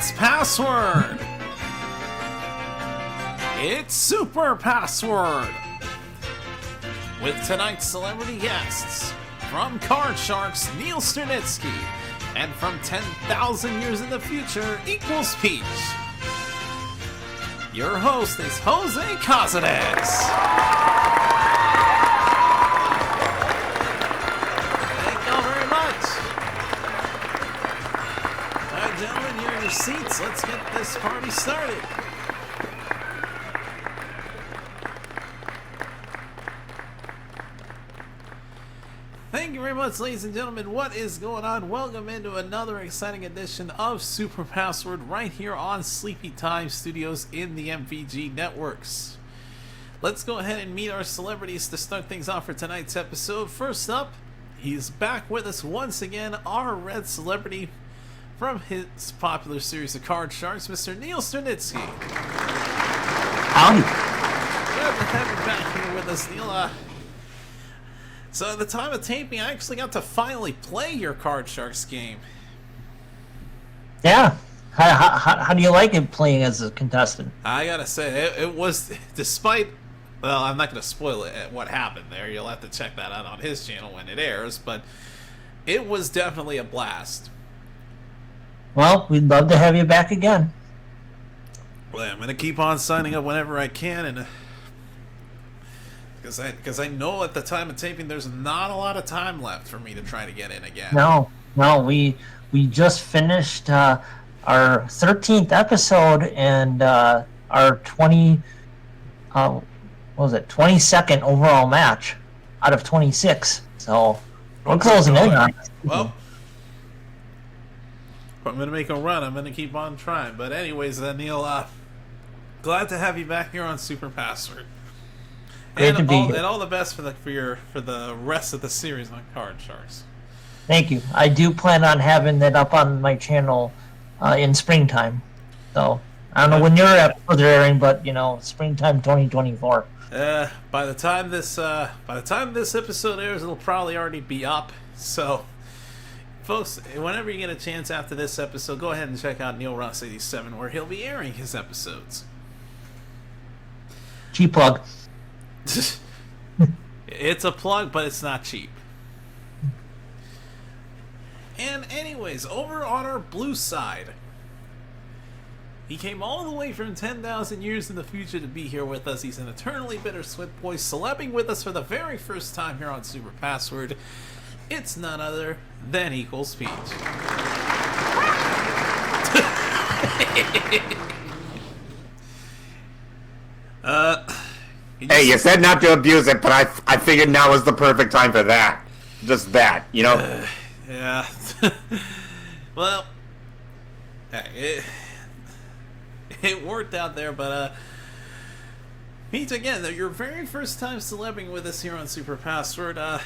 It's Password! It's Super Password! With tonight's celebrity guests, from Card Sharks, Neil Sternitsky, and from 10,000 years in the future, Equals Peach. Your host is Jose Cazares. Thank you all very much. Alright, gentlemen, here are your seats. Let's get this party started. Thank you very much, ladies and gentlemen. What is going on? Welcome into another exciting edition of Super Password right here on Sleepy Time Studios in the MVG Networks. Let's go ahead and meet our celebrities to start things off for tonight's episode. First up, he's back with us once again, our red celebrity from his popular series of Card Sharks, Mr. Neil Sternitsky. Howdy. Glad to have you back here with us, Neil. So at the time of taping, I actually got to finally play your Card Sharks game. Yeah. How do you like it playing as a contestant? I gotta say, it was, despite, well, I'm not gonna spoil it, what happened there. You'll have to check that out on his channel when it airs, but it was definitely a blast. Well, we'd love to have you back again. Well, I'm gonna keep on signing up whenever I can, and because I know at the time of taping there's not a lot of time left for me to try to get in again. No, we just finished our 13th episode and our 22nd overall match out of 26. So we're closing in on it. Well, if I'm gonna make a run, I'm gonna keep on trying. But anyways, Neil, glad to have you back here on Super Password. Great to be here. And all the best for the rest of the series on Card Sharks. Thank you. I do plan on having that up on my channel in springtime. So I don't know when your episodes are airing, but springtime 2024. By the time this episode airs, it'll probably already be up. So, folks, whenever you get a chance after this episode, go ahead and check out Neil Ross 87, where he'll be airing his episodes. Cheap plug. It's a plug, but it's not cheap. And anyways, over on our blue side, he came all the way from 10,000 years in the future to be here with us. He's an eternally bittersweet boy, celebbing with us for the very first time here on Super Password. It's none other than Equals Peach. Hey, you said not to abuse it, but I figured now was the perfect time for that. Just that, Yeah. Well, it worked out there, but Pete, again, your very first time celebbing with us here on Super Password. Now,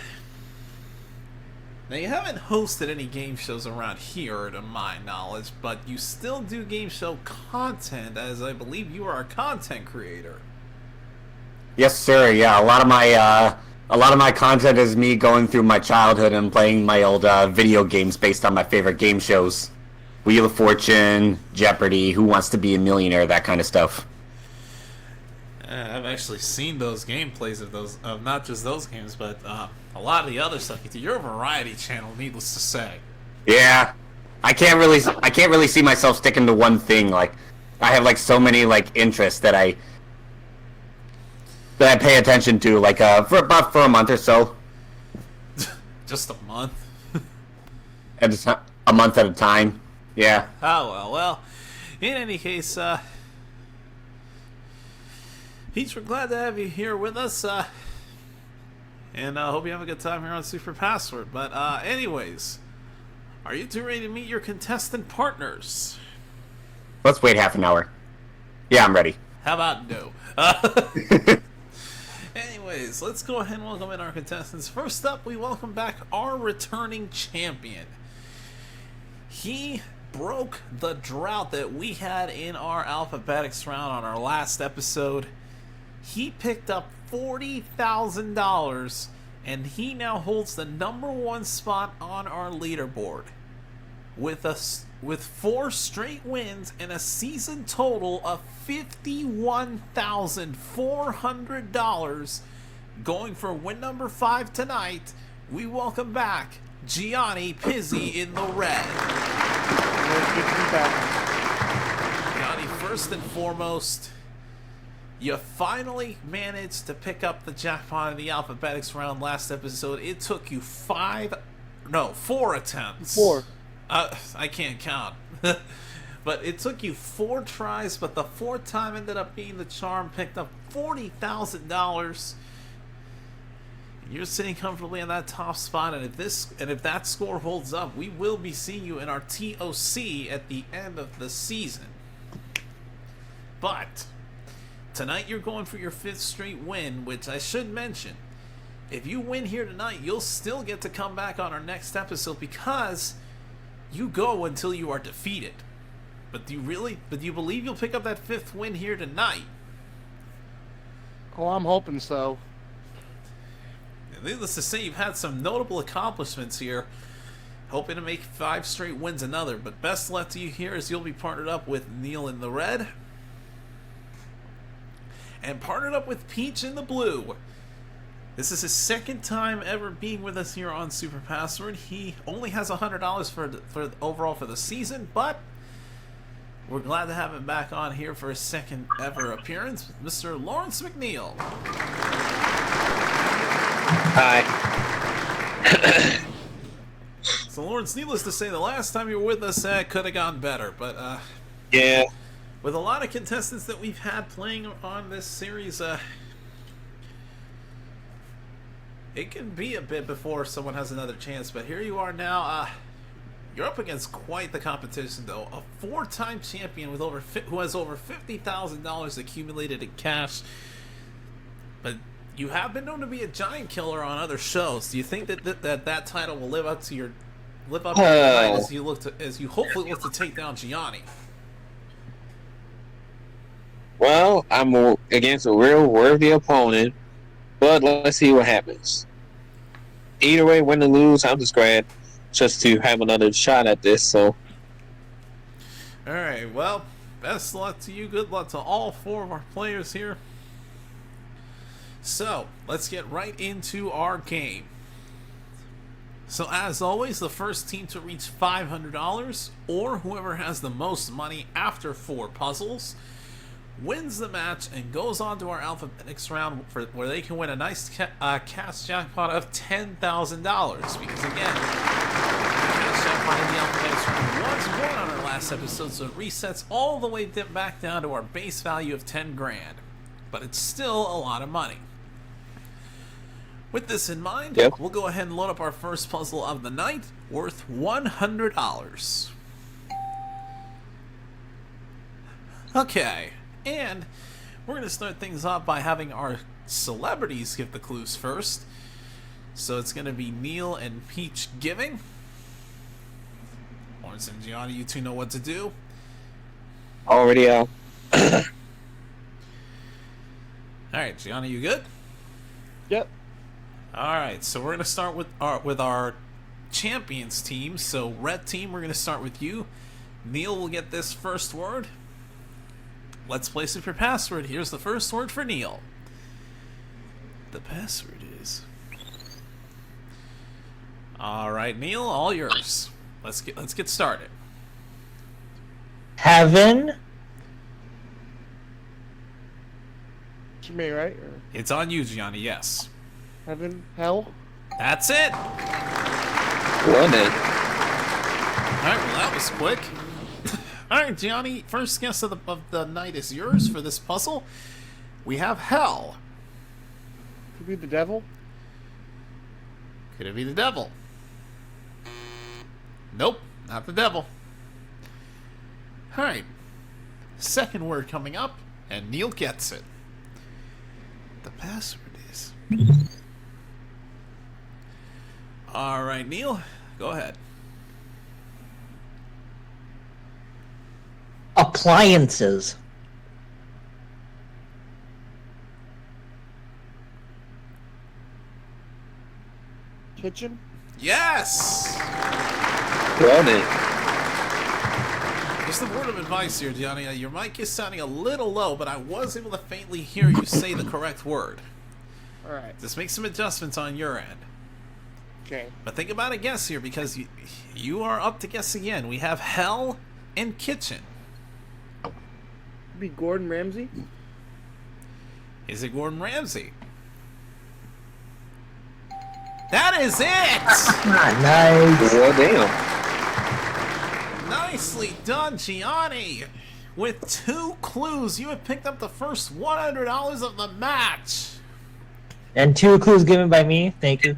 you haven't hosted any game shows around here, to my knowledge, but you still do game show content, as I believe you are a content creator. Yes, sir. Yeah, a lot of my content is me going through my childhood and playing my old video games based on my favorite game shows: Wheel of Fortune, Jeopardy, Who Wants to Be a Millionaire, that kind of stuff. I've actually seen those gameplays of not just those games, but a lot of the other stuff you do. You're a variety channel, needless to say. Yeah, I can't really see myself sticking to one thing. Like, I have so many interests that I pay attention to, for a month or so. Just a month? A month at a time. Yeah. Oh, well. In any case, Peach, we're glad to have you here with us, and I hope you have a good time here on Super Password. But anyways, are you two ready to meet your contestant partners? Let's wait half an hour. Yeah, I'm ready. How about no? Anyways, let's go ahead and welcome in our contestants. First up, we welcome back our returning champion. He broke the drought that we had in our Alphabetics round on our last episode. He picked up $40,000, and he now holds the #1 spot on our leaderboard. with 4 straight wins and a season total of $51,400. Going for win number 5 tonight, we welcome back Gianni Pizzi in the red. Good to be back. Gianni, first and foremost, you finally managed to pick up the jackpot in the Alphabetics round last episode. It took you 4 attempts. 4. I can't count. But it took you 4 tries, but the 4th time ended up being the charm. Picked up $40,000. You're sitting comfortably in that top spot, and if that score holds up, we will be seeing you in our TOC at the end of the season. But tonight you're going for your 5th straight win, which I should mention. If you win here tonight, you'll still get to come back on our next episode because you go until you are defeated. But do you believe you'll pick up that 5th win here tonight? Oh, I'm hoping so. Needless to say, you've had some notable accomplishments here. Hoping to make 5 straight wins another. But best luck to you here as you'll be partnered up with Neil in the red. And partnered up with Peach in the blue. This is his 2nd time ever being with us here on Super Password. He only has $100 for overall for the season, but we're glad to have him back on here for his 2nd ever appearance, Mr. Laurence McNeil. Hi. So, Lawrence, needless to say, the last time you were with us, could have gone better. But, Yeah. with a lot of contestants that we've had playing on this series, it can be a bit before someone has another chance. But here you are now. You're up against quite the competition, though. A 4-time champion with who has over $50,000 accumulated in cash. But you have been known to be a giant killer on other shows. Do you think that title will live up to your tonight as you hopefully look to take down Gianni? Well, I'm against a real worthy opponent, but let's see what happens. Either way, win or lose, I'm just glad just to have another shot at this. So, all right. Well, best luck to you. Good luck to all 4 of our players here. So, let's get right into our game. So, as always, the first team to reach $500, or whoever has the most money after 4 puzzles, wins the match and goes on to our Alphabetics round where they can win a nice cash jackpot of $10,000. Because, again, the cash jackpot in the Alphabetics round was won on our last episode, so it resets all the way back down to our base value of 10 grand. But it's still a lot of money. With this in mind, We'll go ahead and load up our first puzzle of the night, worth $100. Okay, and we're going to start things off by having our celebrities give the clues first. So it's going to be Neil and Peach giving. Lawrence and Gianni, you 2 know what to do. already All right, Gianni, you good? Yep. All right, so we're going to start with our champions team. So red team, we're going to start with you. Neil will get this first word. Let's place it for password. Here's the first word for Neil. The password is... All right, Neil, all yours. Let's get started. Heaven. It's me, right? Or It's on you, Gianni, yes. heaven, hell. That's it. won it. All right, well, that was quick. All right, Gianni, first guess of the night is yours for this puzzle. We have hell. Could be the devil. Could it be the devil? Nope, not the devil. All right, second word coming up, and Neil gets it. The password is... All right, Neil, go ahead. Appliances. Kitchen. Yes! Won it. Just a word of advice here, Gianni. Your mic is sounding a little low, but I was able to faintly hear you say the correct word. Alright. Just make some adjustments on your end. Okay. But think about a guess here, because you are up to guess again. We have hell and kitchen. Be Gordon Ramsay? Is it Gordon Ramsay? That is it! Nice. Well, damn. Nicely done, Gianni! With 2 clues, you have picked up the first $100 of the match! And 2 clues given by me. Thank you.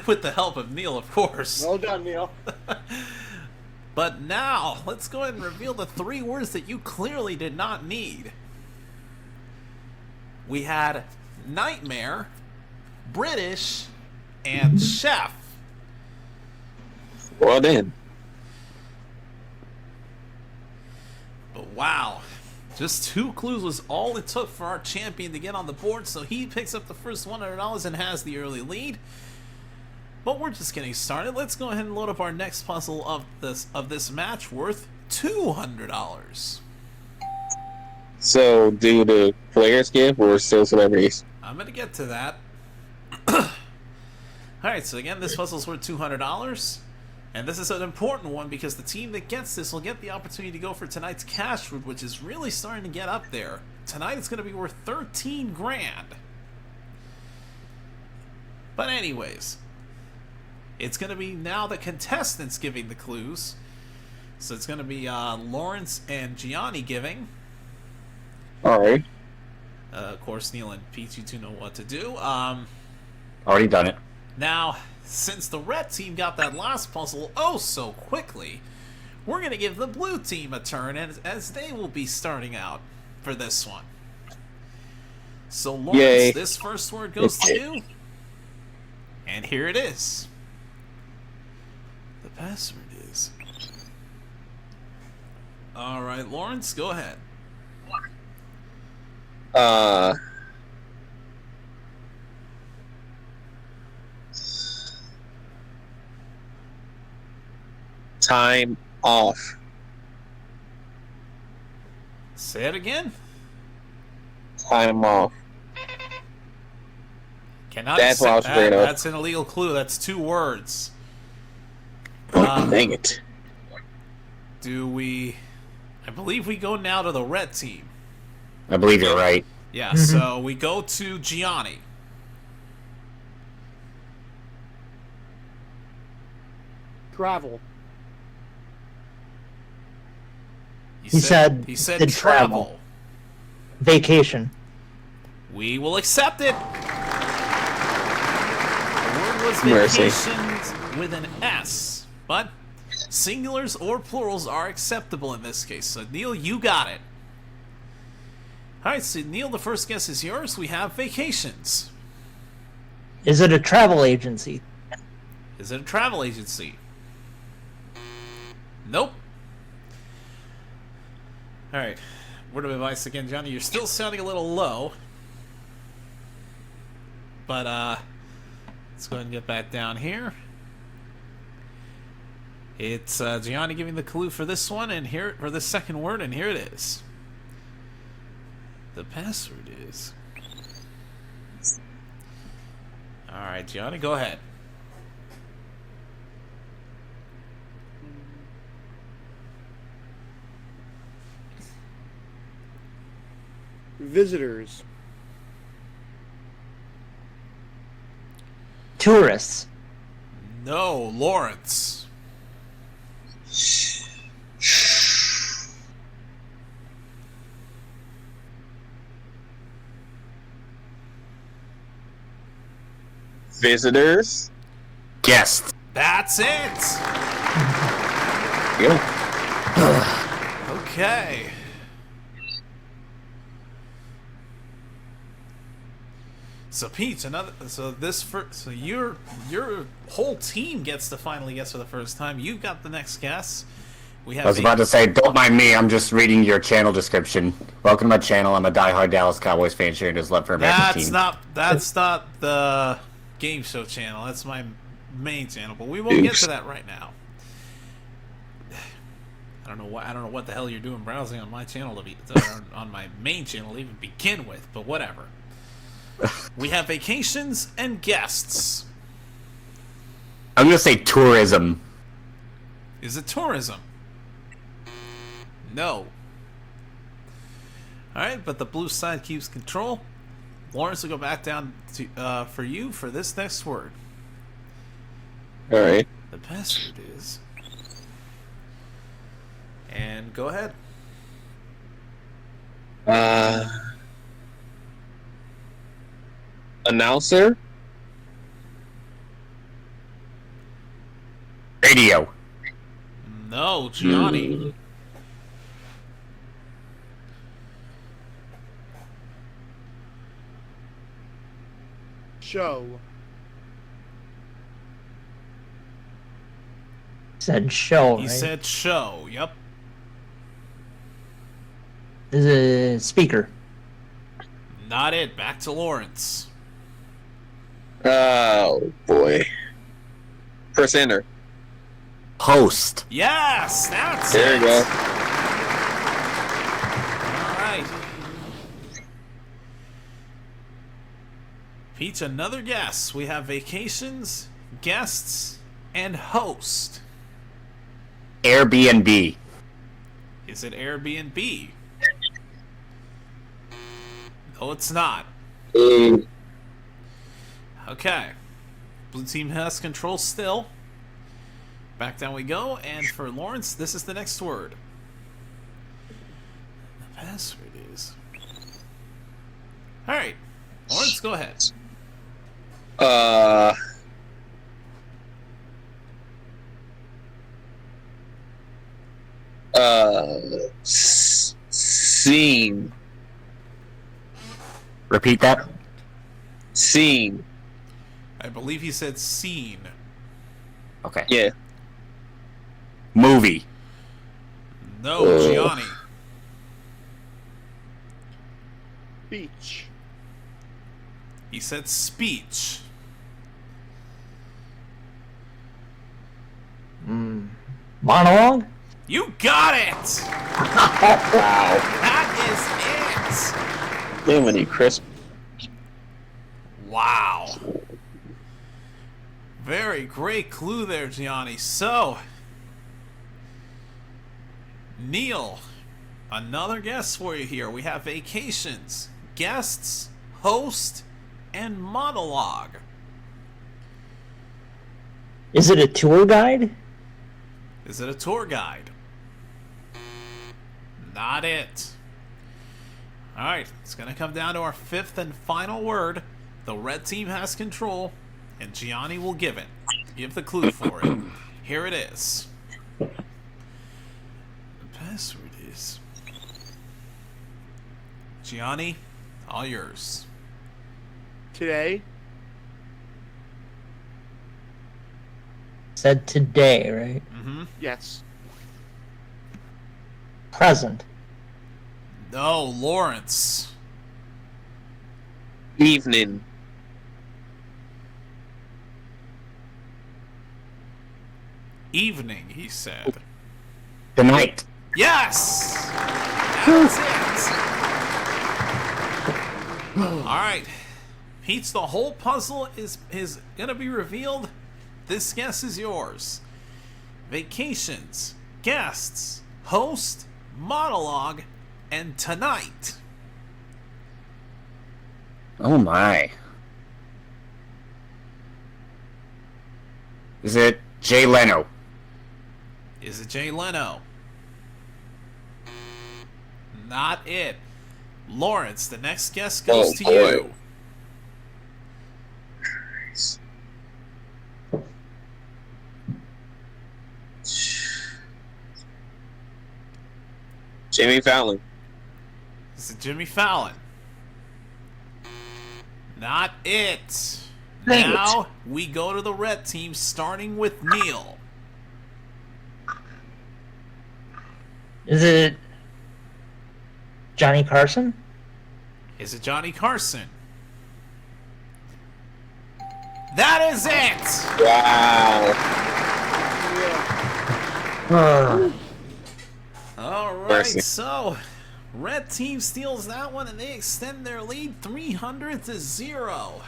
With the help of Neil, of course. Well done, Neil. But now, let's go ahead and reveal the 3 words that you clearly did not need. We had nightmare, British, and chef. Well, then. But wow, just 2 clues was all it took for our champion to get on the board, so he picks up the first $100 and has the early lead. But we're just getting started. Let's go ahead and load up our next puzzle of this match, worth $200. So, do the players give or still celebrities? I'm gonna get to that. Alright, so again, this puzzle's worth $200. And this is an important one because the team that gets this will get the opportunity to go for tonight's cash route, which is really starting to get up there. Tonight it's going to be worth 13 grand. But anyways, it's going to be now the contestants giving the clues. So it's going to be Laurence and Gianni giving. Alright. Of course, Neil and Pete, you two know what to do. Already done it. Now, since the red team got that last puzzle oh so quickly, we're going to give the blue team a turn as they will be starting out for this one. So, Lawrence, Yay. this first word goes to you. And here it is. The password is... Alright, Lawrence, go ahead. Time off. Say it again. Time off. Cannot That's what I was accept afraid that. of. That's an illegal clue. That's 2 words. Dang it. Do we... I believe we go now to the red team. I believe you're right. Yeah, so we go to Gianni. Travel. He said he said did travel. Vacation. We will accept it. The word was Mercy. vacations with an S, but singulars or plurals are acceptable in this case. So Neil, you got it. All right, so Neil, the first guess is yours. We have vacations. Is it a travel agency? Is it a travel agency? Nope. All right. Word of advice again, Johnny. You're still sounding a little low. But, let's go ahead and get back down here. It's Gianni giving the clue for this one, and here for the second word, and here it is. The password is... Alright, Gianni, go ahead. Visitors. Tourists. No, Lawrence. Visitors. Guests. That's it! Yeah. Okay. So Pete, so your whole team gets to finally guess for the first time. You got the next guess. We have I was about to say, don't mind me. I'm just reading your channel description. Welcome to my channel. I'm a diehard Dallas Cowboys fan sharing his love for American team. That's not the game show channel. That's my main channel, but we won't get to that right now. I don't know what the hell you're doing browsing on my channel on my main channel to even begin with, but whatever. We have vacations and guests. I'm gonna say tourism. Is it tourism? No. Alright, but the blue side keeps control. Lawrence will go back down to for you for this next word. All right. The password is... And go ahead. Announcer. Radio. No, Gianni. Show. Said show, He right? said show. Yep. Is it speaker? Not it. Back to Lawrence. Oh boy. Presenter. Host. Yes, that's There it. you go. All right. Peach, another guess. We have vacations, guests, and host. Airbnb. Is it Airbnb? No, it's not. Okay. Blue team has control still. Back down we go, and for Lawrence, this is the next word. The password is... Alright. Lawrence, go ahead. Scene. Repeat that. Scene. I believe he said scene. Okay. Yeah. Movie. No, Gianni. Beach. He said speech. Monologue? You got it! Wow. That is Lemony crisp. it! Wow. Very great clue there, Gianni. So, Neil, another guess for you here. We have vacations, guests, host, and monologue. Is it a tour guide? Is it a tour guide? Not it. Alright, it's going to come down to our fifth and final word. The red team has control, and Gianni will give it. Give the clue for it. Here it is. The password is... Gianni, all yours. Today. Said today, right? Mm-hmm. Yes. Present. No, Lawrence. Evening. Evening, he said. Tonight. Yes! That's it! Alright. Pete's, the whole puzzle is gonna be revealed. This guess is yours. Vacations, guests, host, monologue, and tonight. Oh my. Is it Jay Leno? Is it Jay Leno? Not it. Lawrence, the next guess goes to boy. you. Jimmy Fallon. Is it Jimmy Fallon? Not it. Dang it. Now we go to the red team, starting with Neil. Is it Johnny Carson? Is it Johnny Carson? That is it! Wow. Yeah. right, Mercy. so red team steals that one and they extend their lead 300-0.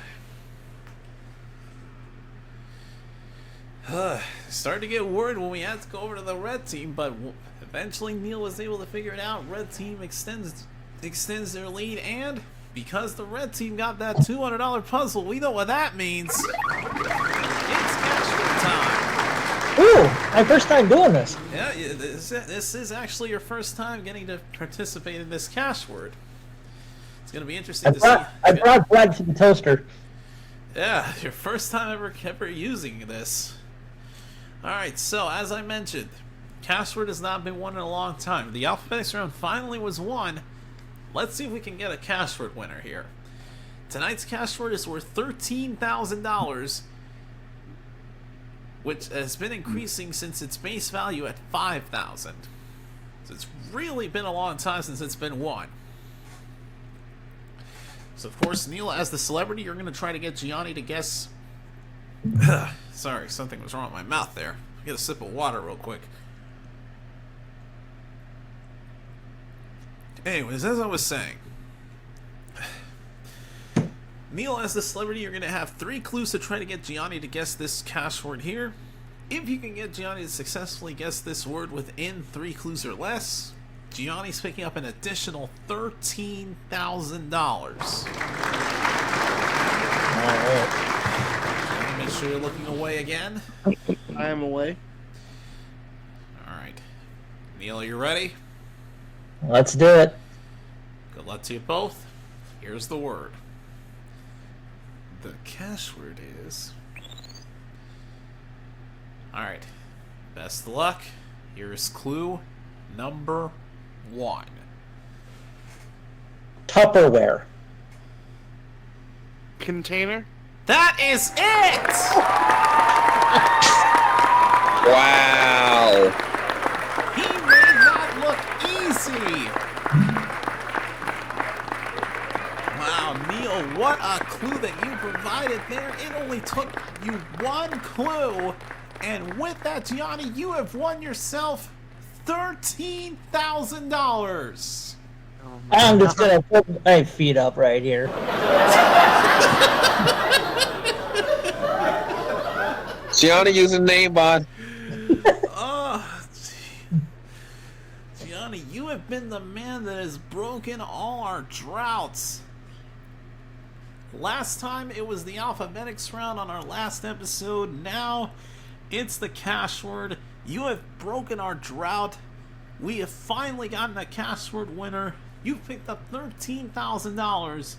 Started to get worried when we had to go over to the red team, but eventually Neil was able to figure it out. Red team extends their lead, and because the red team got that $200 puzzle, we know what that means. It's cash time. Ooh, my first time doing this. Yeah, this is actually your first time getting to participate in this cash word. It's going to be interesting to see. I brought bread to the toaster. Yeah, your first time ever using this. Alright, so as I mentioned, cash word has not been won in a long time. The Alphabetics round finally was won. Let's see if we can get a cash word winner here. Tonight's cash word is worth $13,000, which has been increasing since its base value at $5,000. So it's really been a long time since it's been won. So of course, Neil, as the celebrity, you're going to try to get Gianni to guess. Sorry, something was wrong with my mouth there. Get a sip of water real quick. Anyways, as I was saying, Neil, as the celebrity, you're going to have 3 clues to try to get Gianni to guess this cash word here. If you can get Gianni to successfully guess this word within 3 clues or less, Gianni's picking up an additional $13,000. Alright. Make sure you're looking away again. I am away. Alright. Neil, you ready? Let's do it. Good luck to you both. Here's the word. The cash word is... Alright. Best of luck. Here's clue number 1. Tupperware. Container. That is it! Wow. He made that look easy! Wow, Neil, what a clue that you provided there. It only took you 1 clue. And with that, Gianni, you have won yourself $13,000. I'm just gonna put my feet up right here. Gianni using name bot. Oh, Gianni, you have been the man that has broken all our droughts. Last time it was the Alphabetics round on our last episode. Now it's the cash word. You have broken our drought. We have finally gotten a cash word winner. You've picked up $13,000.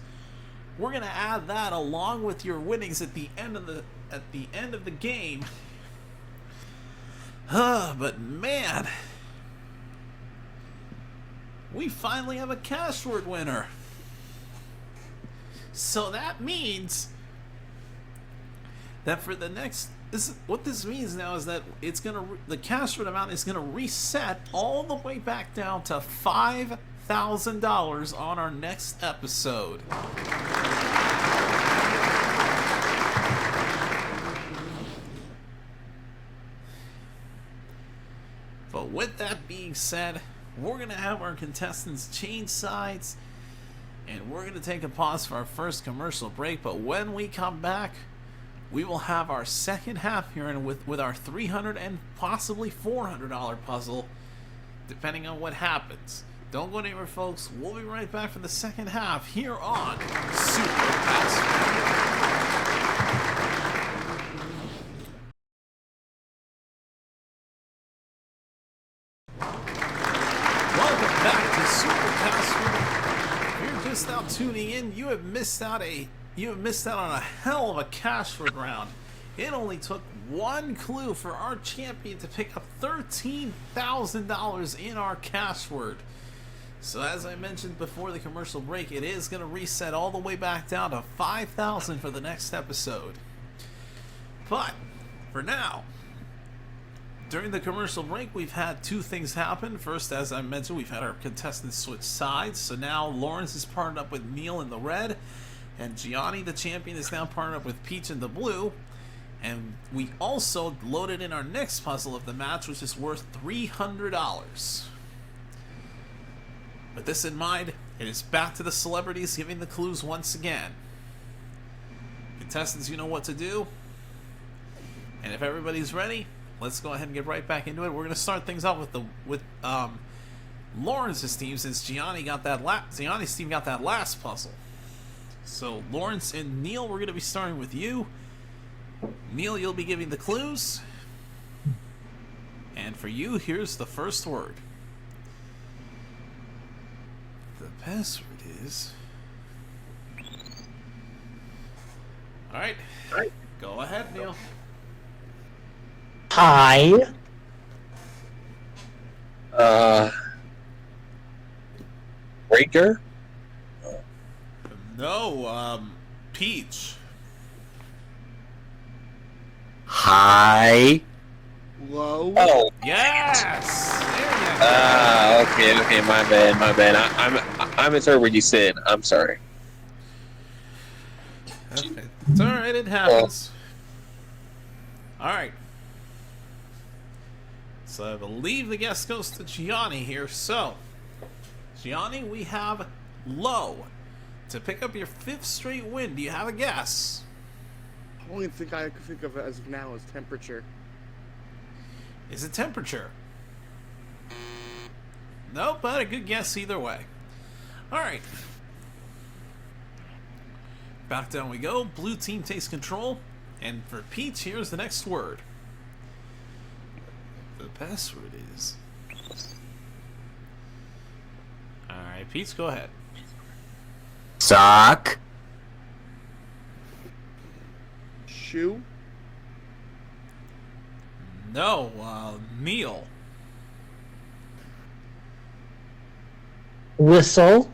We're gonna add that along with your winnings at the end of the game. But man, we finally have a cash word winner. So that means that for the next, what this means now is that it's gonna, the cash word amount is gonna reset all the way back down to $5,000 on our next episode. But with that being said, we're going to have our contestants change sides, and we're going to take a pause for our first commercial break. But when we come back, we will have our second half here, and with our $300 and possibly $400 puzzle, depending on what happens. Don't go anywhere, folks. We'll be right back for the second half here on Super Password. Welcome back to Super Password. If you're just now tuning in, you have missed out on a hell of a cash word round. It only took 1 clue for our champion to pick up $13,000 in our cash word. So as I mentioned before the commercial break, it is going to reset all the way back down to $5,000 for the next episode. But for now, during the commercial break, we've had 2 things happen. First, as I mentioned, we've had our contestants switch sides. So now Laurence is partnered up with Neil in the red, and Gianni, the champion, is now partnered up with Peach in the blue. And we also loaded in our next puzzle of the match, which is worth $300. With this in mind, it is back to the celebrities giving the clues once again. Contestants, you know what to do. And if everybody's ready, let's go ahead and get right back into it. We're going to start things off with Lawrence's team, since Gianni's team got that last puzzle. So Laurence and Neil, we're going to be starting with you. Neil, you'll be giving the clues. And for you, here's the first word. The password is... Alright. Go ahead, Neil. Hi. Breaker? No, Peach. Hi. Low. Oh. Yes! There you go. Okay, my bad. I misheard what you said. I'm sorry. Okay. It's alright, it happens. Alright. So I believe the guess goes to Gianni here. So, Gianni, we have low. To pick up your 5th straight win, do you have a guess? The only thing I can think of as of now is temperature. Is it temperature? Nope, but a good guess either way. Alright. Back down we go. Blue team takes control. And for Peach, here's the next word. The password is... Alright, Peach, go ahead. Sock. Shoe. No, Neil. Whistle.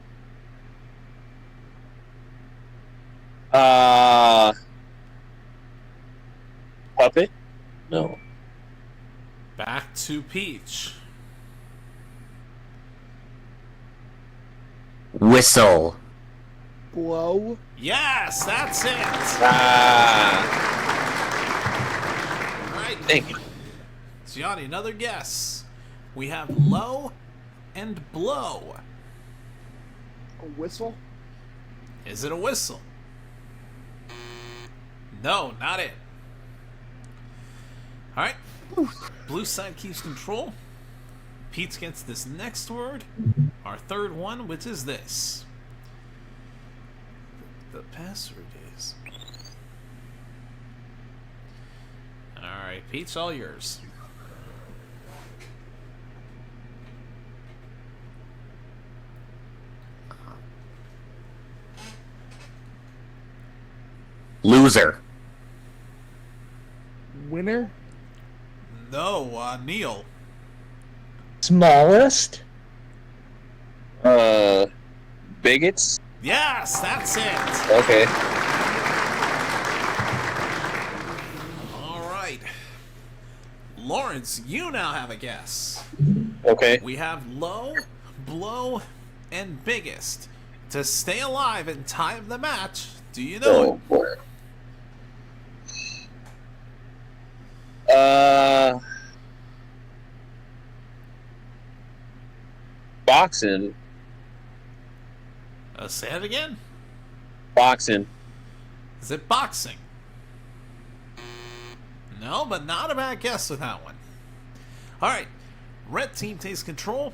Puppet? No. Back to Peach. Whistle. Blow. Yes, that's it. Alright. Thank you. Gianni, another guess. We have low and blow. A whistle. Is it a whistle? No, not it. Alright. Blue side keeps control. Pete gets this next word. Our third one, which is this. The password is... Alright, Pete's all yours. Loser. Winner. No, Neil. Smallest. Bigots? Yes, that's it. Okay. Alright. Laurence, you now have a guess. Okay. We have low, blow, and biggest. To stay alive and time the match, do you know Oh, boy. Boxing. Say it again. Boxing. Is it boxing? No, but not a bad guess with that one. Alright. Red team takes control.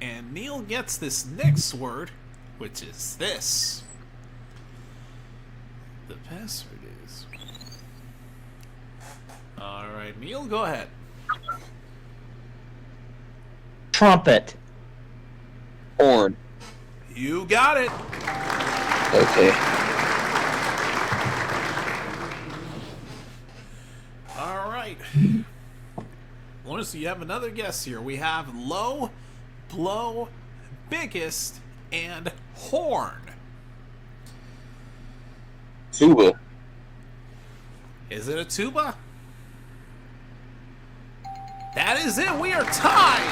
And Neil gets this next word, which is this. The password is... Alright, Neil, go ahead. Trumpet. Horn. You got it. Okay. Alright. Lawrence, you have another guess here. We have low, blow, biggest, and horn. Tuba. Is it a tuba? That is it. We are tied.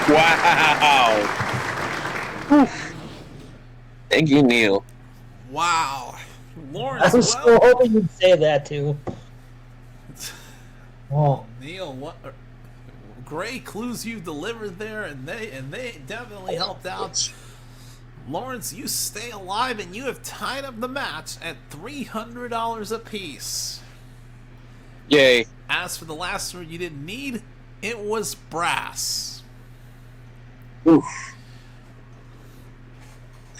Wow. Thank you, Neil. Wow. I Lawrence, was so hoping you'd say that too. Oh, Neil, what? great clues you delivered there, and they definitely helped out. Lawrence, you stay alive, and you have tied up the match at $300 apiece. Yay. As for the last word you didn't need, it was brass. Oof.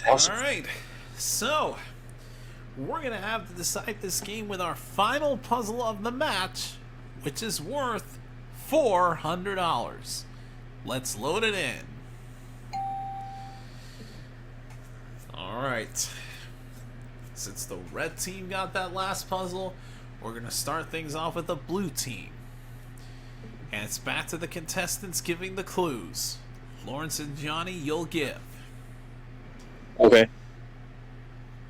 Awesome. All right, so we're gonna have to decide this game with our final puzzle of the match, which is worth $400. Let's load it in. All right. Since the red team got that last puzzle, we're gonna start things off with the blue team. And it's back to the contestants giving the clues. Lawrence and Gianni, you'll give. Okay.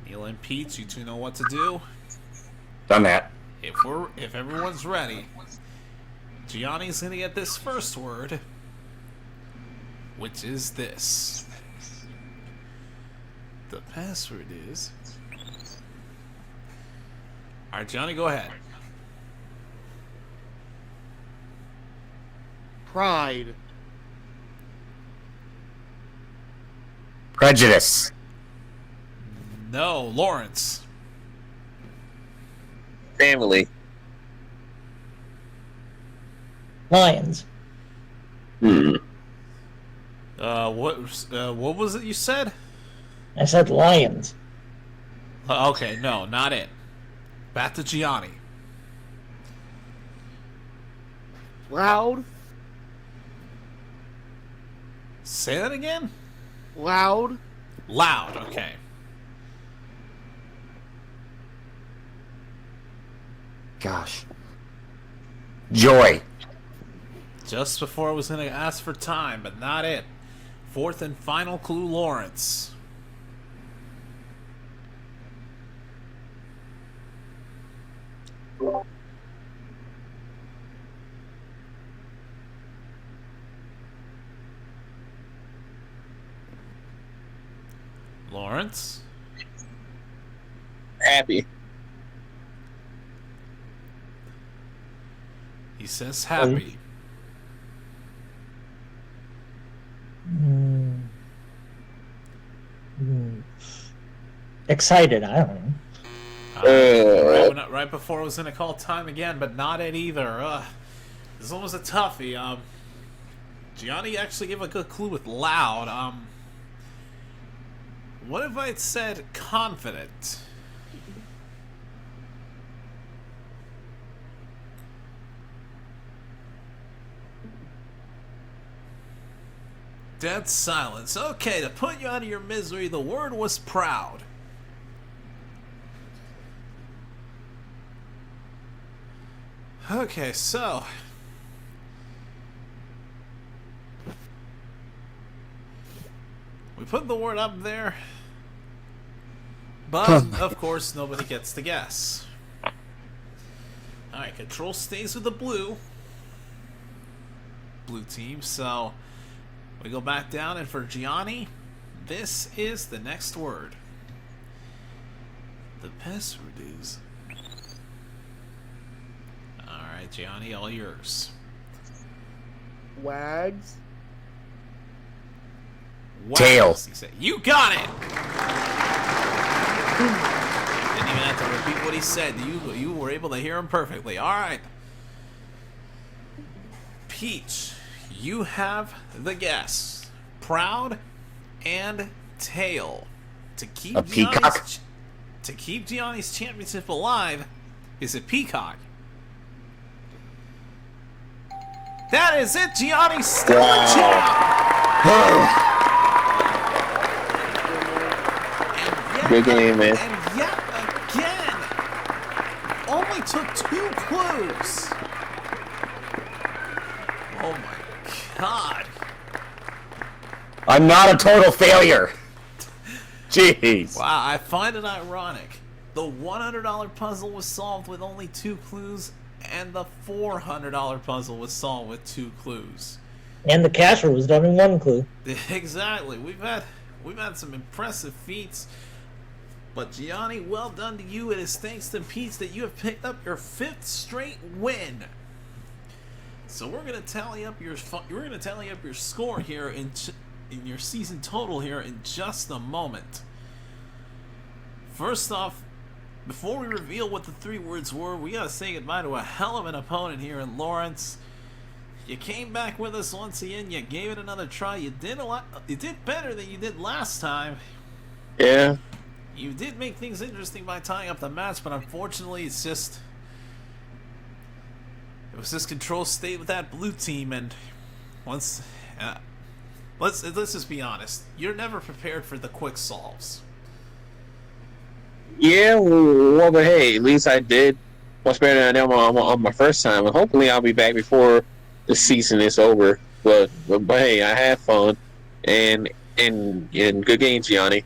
Neil and Pete, you two know what to do. Done that. If everyone's ready, Gianni's gonna get this first word, which is this. The password is. All right, Gianni, go ahead. Pride. Prejudice. No, Lawrence. Family. Lions. Hmm. What was it you said? I said lions. Okay, no, not it. Back to Gianni. Loud. Say that again? Loud. Loud, okay. Gosh. Joy. Just before I was going to ask for time, but not it. Fourth and final clue, Lawrence. Lawrence? Happy. He says happy. Excited, I don't know. Right before I was going to call time again, but not it either. This one was a toughie. Gianni actually gave a good clue with loud. What if I had said confident? Dead silence. Okay, to put you out of your misery, the word was proud. Okay, so we put the word up there, but of course nobody gets to guess. Alright, control stays with the blue team, so we go back down, and for Gianni, this is the next word. The password is. Alright, Gianni, all yours. Wags. Tail. He said, you got it! Didn't even have to repeat what he said. You were able to hear him perfectly. Alright. Peach, you have the guess. Proud and tail. To keep A peacock? To keep Gianni's championship alive is a peacock. That is it, Gianni, still a champ! Good game, man. And yet again, only took 2 clues. Oh my god. I'm not a total failure. Jeez. Wow, I find it ironic. The $100 puzzle was solved with only 2 clues, and the $400 puzzle was solved with 2 clues. And the casher was done in 1 clue. Exactly. We've had some impressive feats. But Gianni, well done to you. It is thanks to Pete that you have picked up your 5th straight win. So we're gonna tally up your score here in your season total here in just a moment. First off, before we reveal what the 3 words were, we gotta say goodbye to a hell of an opponent here in Laurence. You came back with us once again. You gave it another try. You did a lot. You did better than you did last time. Yeah. You did make things interesting by tying up the match, but unfortunately, it was just control state with that blue team, and let's just be honest. You're never prepared for the quick solves. Yeah, well, but hey, at least I did much better than I did on my first time, and hopefully I'll be back before the season is over. But hey, I had fun, and good game, Gianni.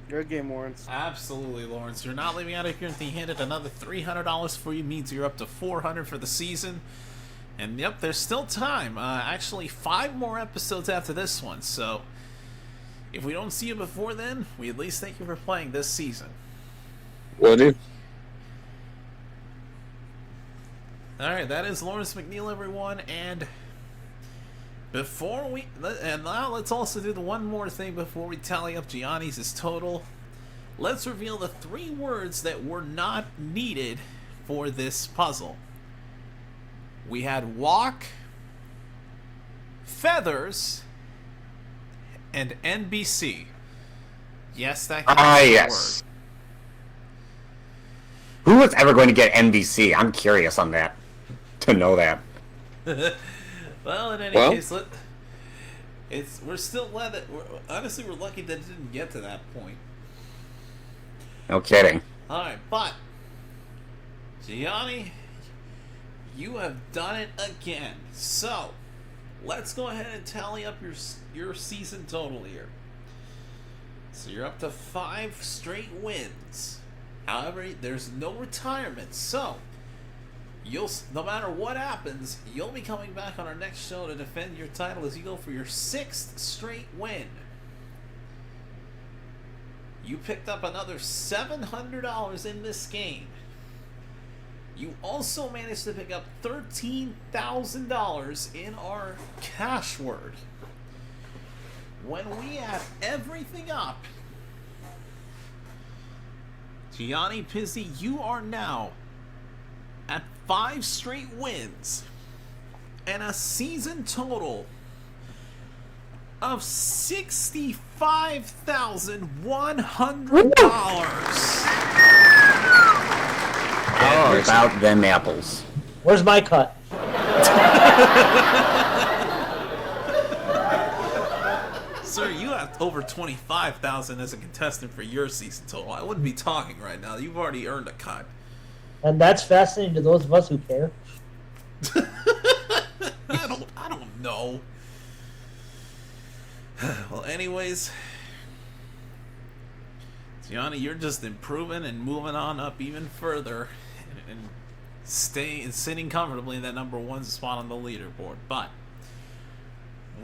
Good game, Lawrence. Absolutely, Lawrence. You're not leaving out of here empty-handed. Another $300 for you means you're up to $400 for the season. And yep, there's still time. Actually, 5 more episodes after this one. So if we don't see you before then, we at least thank you for playing this season. Will do. Alright, that is Laurence McNeil, everyone, and now let's also do the one more thing before we tally up Gianni's total. Let's reveal the 3 words that were not needed for this puzzle. We had walk, feathers, and NBC. Yes, that counts as a yes. Who was ever going to get NBC? I'm curious on that. To know that. Well, in any case, we're still glad that honestly we're lucky that it didn't get to that point. No kidding. All right, but Gianni, you have done it again. So let's go ahead and tally up your season total here. So you're up to 5 straight wins. However, there's no retirement, so no matter what happens, you'll be coming back on our next show to defend your title as you go for your 6th straight win. You picked up another $700 in this game. You also managed to pick up $13,000 in our cash word. When we add everything up, Gianni Pizzi, you are now at 5 straight wins and a season total of $65,100. Oh, about them apples. Where's my cut? Sir, you have over $25,000 as a contestant for your season total. I wouldn't be talking right now. You've already earned a cut. And that's fascinating to those of us who care. I don't know. Well, anyways, Gianni, you're just improving and moving on up even further, and sitting comfortably in that number 1 spot on the leaderboard. But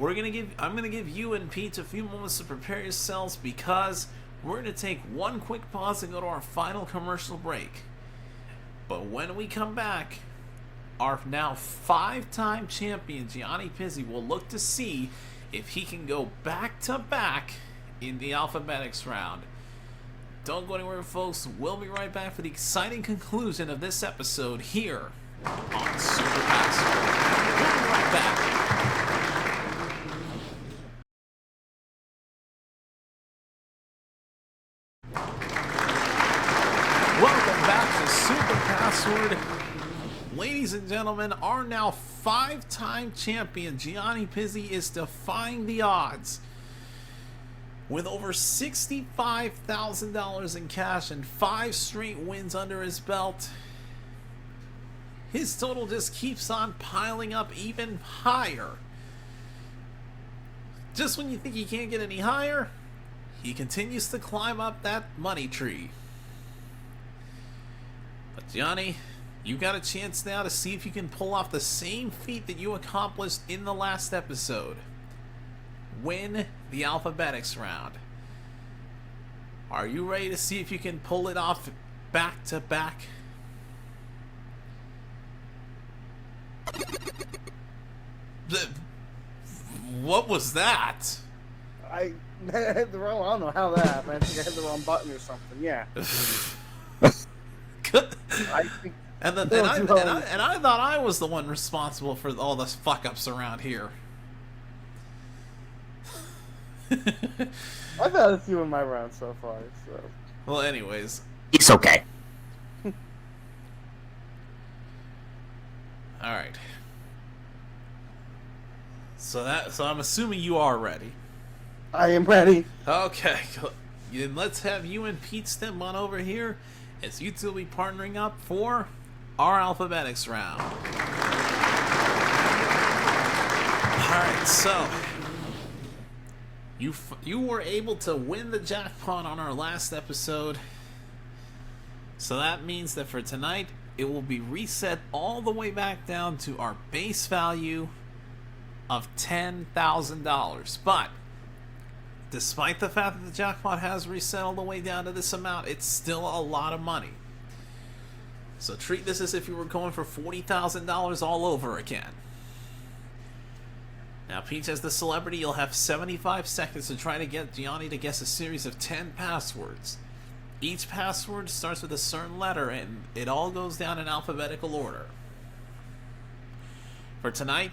I'm gonna give you and Pete a few moments to prepare yourselves, because we're gonna take one quick pause and go to our final commercial break. But when we come back, our now 5-time champion Gianni Pizzi will look to see if he can go back-to-back in the Alphabetics round. Don't go anywhere, folks. We'll be right back for the exciting conclusion of this episode here on Super Password. We'll be right back. Welcome back to Super Password. Ladies and gentlemen, our now 5-time champion Gianni Pizzi is defying the odds. With over $65,000 in cash and 5 straight wins under his belt, his total just keeps on piling up even higher. Just when you think he can't get any higher, he continues to climb up that money tree. But Gianni, you got a chance now to see if you can pull off the same feat that you accomplished in the last episode. Win the Alphabetics round. Are you ready to see if you can pull it off back to back? What was that? I hit the wrong. I don't know how that happened. I think I hit the wrong button or something. Yeah. I think. And I thought I was the one responsible for all the fuck ups around here. I've had a few in my round so far. So. Well, anyways. It's okay. All right. So I'm assuming you are ready. I am ready. Okay. Then let's have you and Pete step on over here, as you two will be partnering up for our Alphabetics round. Alright, so you were able to win the jackpot on our last episode. So that means that for tonight, it will be reset all the way back down to our base value of $10,000. But despite the fact that the jackpot has reset all the way down to this amount, it's still a lot of money. So treat this as if you were going for $40,000 all over again. Now, Peach, as the celebrity, you'll have 75 seconds to try to get Gianni to guess a series of 10 passwords. Each password starts with a certain letter, and it all goes down in alphabetical order. For tonight,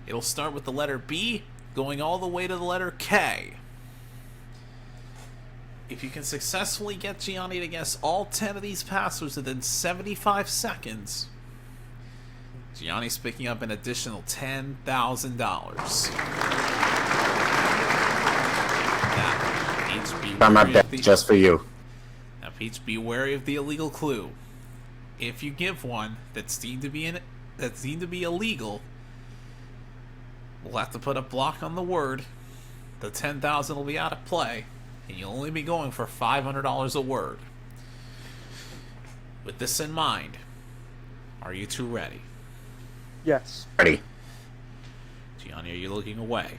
it'll start with the letter B, going all the way to the letter K. If you can successfully get Gianni to guess all 10 of these passwords within 75 seconds, Gianni's picking up an additional $10,000. Now, Peach, be I'm wary not of the, just for you. Now, Peach, be wary of the illegal clue. If you give one that's deemed to be illegal, we'll have to put a block on the word. The $10,000 will be out of play, and you'll only be going for $500 a word. With this in mind, are you two ready? Yes. Ready. Gianni, are you looking away?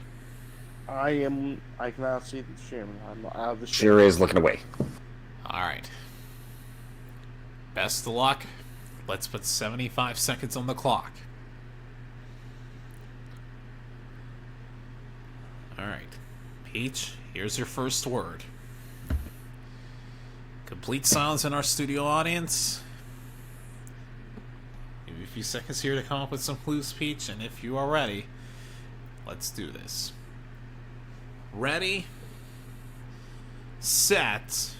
I am. I cannot see the stream. I'm out of the stream. Sure is looking away. Alright. Best of luck. Let's put 75 seconds on the clock. Alright. Peach, here's your first word. Complete silence in our studio audience. Give you a few seconds here to come up with some clues, Peach, and if you are ready, let's do this. Ready, set,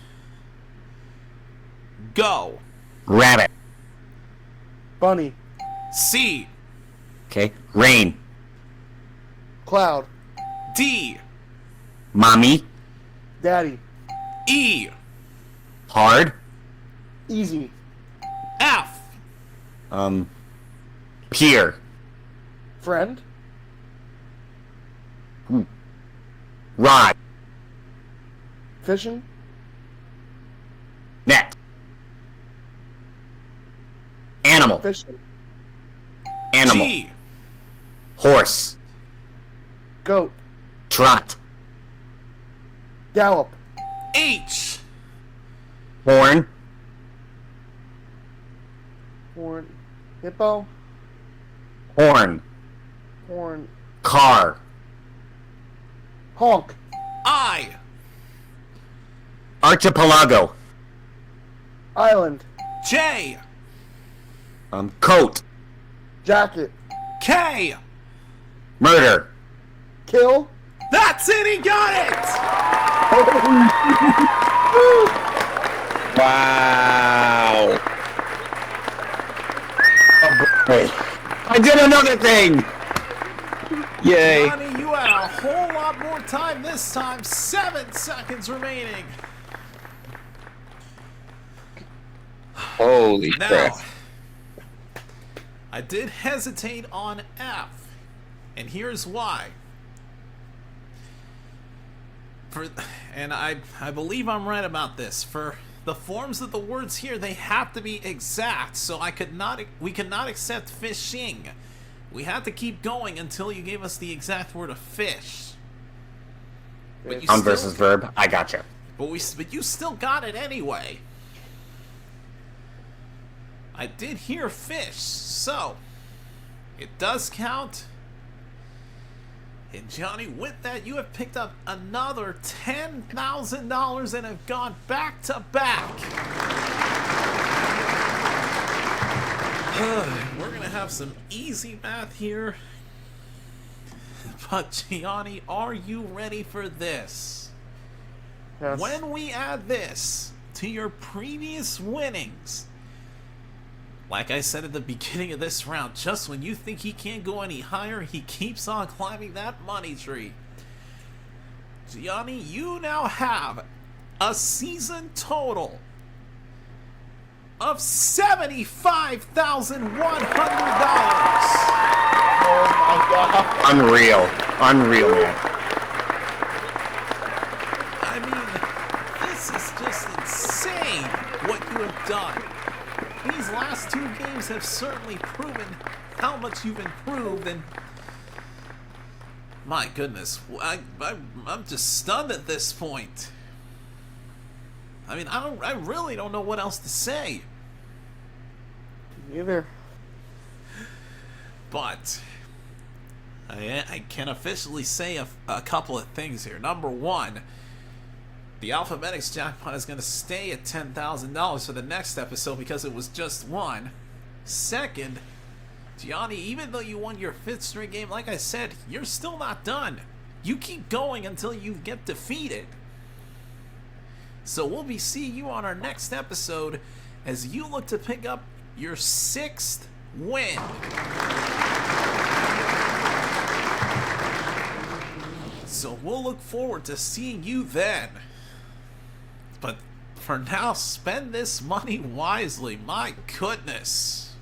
go. Rabbit. Bunny. C, Okay. Rain. Cloud. D, Mommy. Daddy. E, Hard. Easy. F, Pier. Friend. Rod. Fishing. Net. Animal. Fishing. Animal. G, Horse. Goat. Trot. Gallop. H, Horn. Horn. Hippo. Horn. Horn. Car. Honk. I, Archipelago. Island. J, Coat. Jacket. K. Murder. Kill. That's it, he got it! Wow. Hey. I did another thing! Yay. Johnny, you had a whole lot more time this time. 7 seconds remaining. Holy Now, crap. I did hesitate on F, and here's why. And I believe I'm right about this. For the forms of the words here, they have to be exact, so we could not accept fishing. We had to keep going until you gave us the exact word of fish. But you Noun still, versus verb. I gotcha. but you still got it anyway. I did hear fish, so it does count. And Gianni, with that, you have picked up another $10,000 and have gone back to back. We're going to have some easy math here. But Gianni, are you ready for this? Yes. When we add this to your previous winnings, like I said at the beginning of this round, just when you think he can't go any higher, he keeps on climbing that money tree. Gianni, you now have a season total of $75,100. Oh my god. Unreal. Unreal, man. I mean, this is just insane what you have done. These last two games have certainly proven how much you've improved, and my goodness, I'm just stunned at this point. I mean, I really don't know what else to say. Neither. But I can officially say a couple of things here. Number one, the Alphabetics jackpot is going to stay at $10,000 for the next episode because it was just one. Second, Gianni, even though you won your 5th straight game, like I said, you're still not done. You keep going until you get defeated. So we'll be seeing you on our next episode as you look to pick up your 6th win. So we'll look forward to seeing you then. But for now, spend this money wisely. My goodness.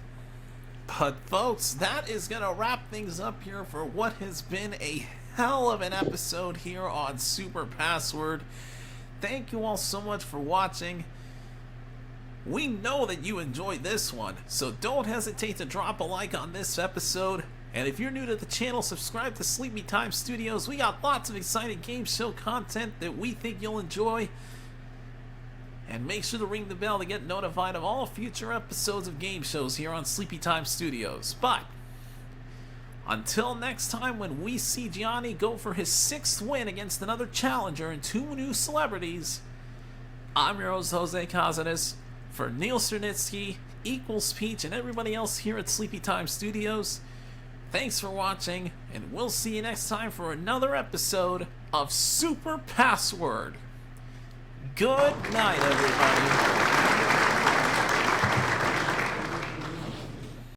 But folks, that is going to wrap things up here for what has been a hell of an episode here on Super Password. Thank you all so much for watching. We know that you enjoyed this one, so don't hesitate to drop a like on this episode. And if you're new to the channel, subscribe to Sleepy Time Studios. We got lots of exciting game show content that we think you'll enjoy. And make sure to ring the bell to get notified of all future episodes of game shows here on Sleepy Time Studios. But until next time, when we see Gianni go for his 6th win against another challenger and 2 new celebrities, I'm your host, Jose Cazares. For Neil Cernitsky, Equal Speech, and everybody else here at Sleepy Time Studios, thanks for watching, and we'll see you next time for another episode of Super Password. Good night, everybody.